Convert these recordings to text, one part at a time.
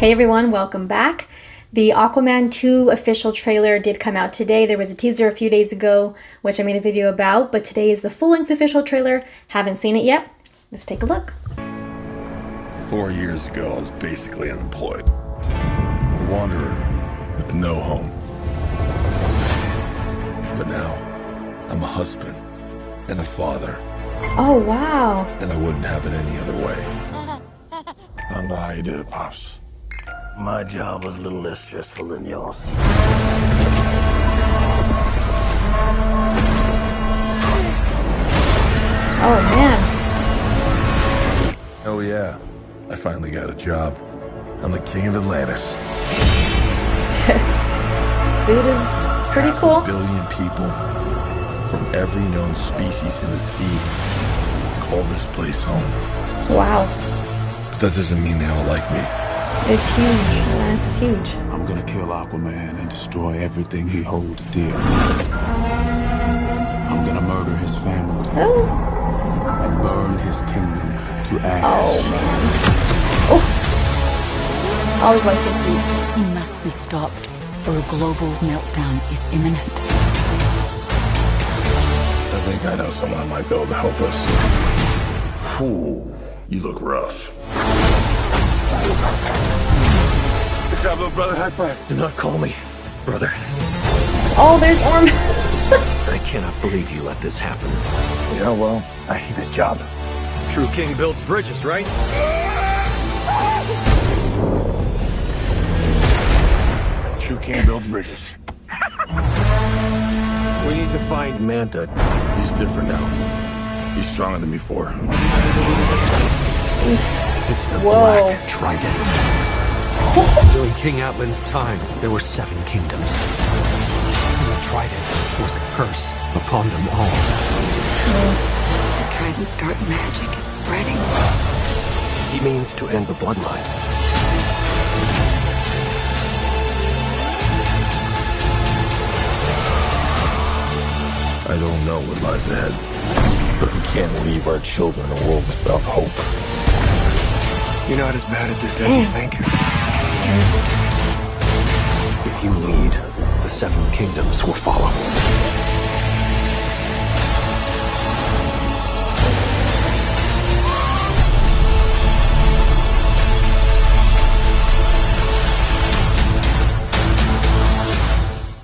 Hey everyone, welcome back. The Aquaman 2 official trailer did come out today. There was a teaser a few days ago, which I made a video about, but today is the full-length official trailer. Haven't seen it yet. Let's take a look. 4 years ago, I was basically unemployed. A wanderer with no home. But now, I'm a husband and a father. Oh, wow. And I wouldn't have it any other way. I don't know how you did it, Pops. My job was a little less stressful than yours. Oh, man. Oh yeah, I finally got a job. I'm the king of Atlantis. Suit is pretty Half cool. a billion people from every known species in the sea call this place home. Wow. But that doesn't mean they all like me. It's huge. Atlantis is huge. I'm gonna kill Aquaman and destroy everything he holds dear. I'm gonna murder his family Oh. and burn his kingdom to ash. Oh, man. Oh. Always like to see. He must be stopped, or a global meltdown is imminent. I think I know someone I might be able to help us. Ooh, you look rough. Good job, little brother. High five. Do not call me brother. Oh, there's Orm. I cannot believe you let this happen. Yeah, well, I hate this job. True king builds bridges, right? True king builds bridges. We need to find Manta. He's different now. He's stronger than before. It's the Whoa. Black Trident. During King Atlan's time, there were 7 kingdoms. And the Trident was a curse upon them all. The Trident's dark magic is spreading. He means to end the bloodline. I don't know what lies ahead, but we can't leave our children in a world without hope. You're not as bad at this as you think. If you lead, the 7 kingdoms will follow.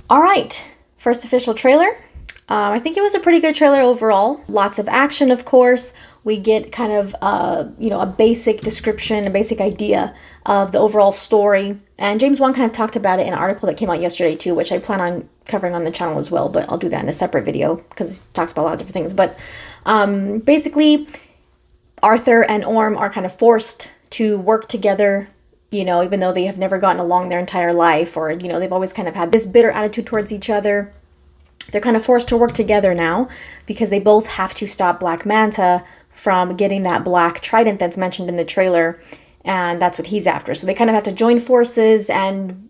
All right. First official trailer. I think it was a pretty good trailer overall. Lots of action, of course. We get kind of, a basic description, a basic idea of the overall story. And James Wan kind of talked about it in an article that came out yesterday too, which I plan on covering on the channel as well, but I'll do that in a separate video because it talks about a lot of different things. But basically, Arthur and Orm are kind of forced to work together, even though they have never gotten along their entire life, or, they've always kind of had this bitter attitude towards each other. They're kind of forced to work together now because they both have to stop Black Manta from getting that black trident that's mentioned in the trailer, and that's what he's after. So they kind of have to join forces and,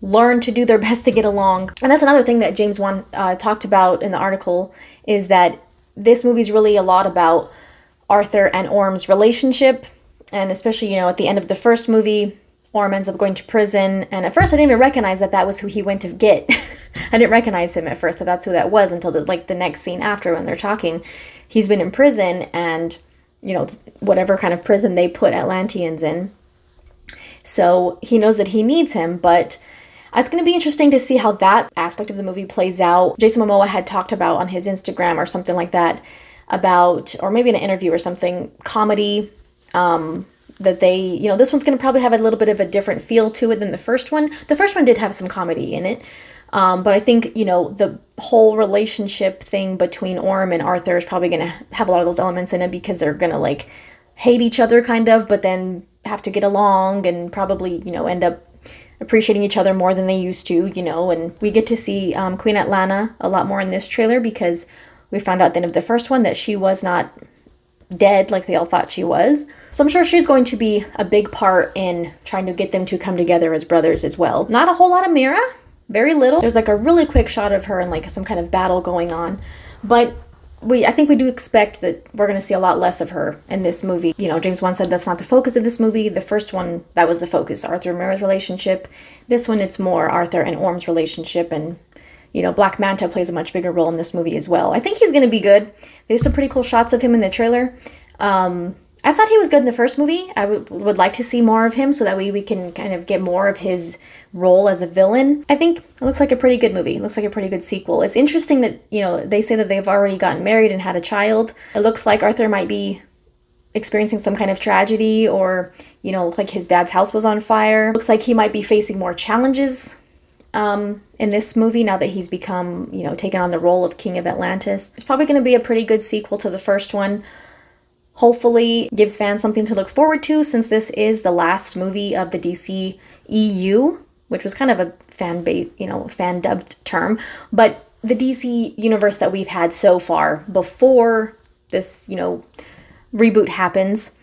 learn to do their best to get along. And that's another thing that James Wan talked about in the article, is that this movie's really a lot about Arthur and Orm's relationship, and especially, at the end of the first movie, Orm ends up going to prison, and at first I didn't even recognize that was who he went to get. I didn't recognize him at first, that that's who that was, until the next scene after when they're talking. He's been in prison, and, whatever kind of prison they put Atlanteans in. So he knows that he needs him, but it's going to be interesting to see how that aspect of the movie plays out. Jason Momoa had talked about on his Instagram or something like that about, or maybe in an interview or something, comedy, that they, this one's going to probably have a little bit of a different feel to it than the first one. The first one did have some comedy in it. But I think, the whole relationship thing between Orm and Arthur is probably going to have a lot of those elements in it, because they're going to, hate each other kind of, but then have to get along and probably, end up appreciating each other more than they used to, and we get to see Queen Atlanna a lot more in this trailer, because we found out at the end of the first one that she was not dead like they all thought she was. So I'm sure she's going to be a big part in trying to get them to come together as brothers as well. Not a whole lot of Mira, very little. There's a really quick shot of her in some kind of battle going on, but I think we do expect that we're going to see a lot less of her in this movie. You know, James Wan said that's not the focus of this movie. The first one, that was the focus, Arthur and Mira's relationship. This one, it's more Arthur and Orm's relationship, and you know, Black Manta plays a much bigger role in this movie as well. I think he's going to be good. There's some pretty cool shots of him in the trailer. I thought he was good in the first movie. I would like to see more of him so that way we can kind of get more of his role as a villain. I think it looks like a pretty good movie. It looks like a pretty good sequel. It's interesting that, you know, they say that they've already gotten married and had a child. It looks like Arthur might be experiencing some kind of tragedy, or, you know, like his dad's house was on fire. Looks like he might be facing more challenges in this movie now that he's become, you know, taken on the role of King of Atlantis. It's probably going to be a pretty good sequel to the first one. Hopefully gives fans something to look forward to, since this is the last movie of the DC EU, which was kind of a fan dubbed term, but the DC universe that we've had so far before this, you know, reboot happens,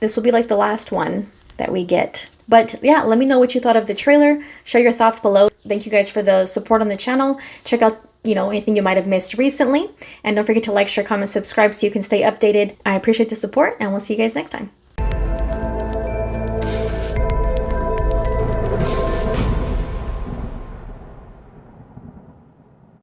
this will be like the last one that we get. But yeah, let me know what you thought of the trailer. Share your thoughts below. Thank you guys for the support on the channel. Check out, you know, anything you might have missed recently. And don't forget to like, share, comment, subscribe so you can stay updated. I appreciate the support, and we'll see you guys next time.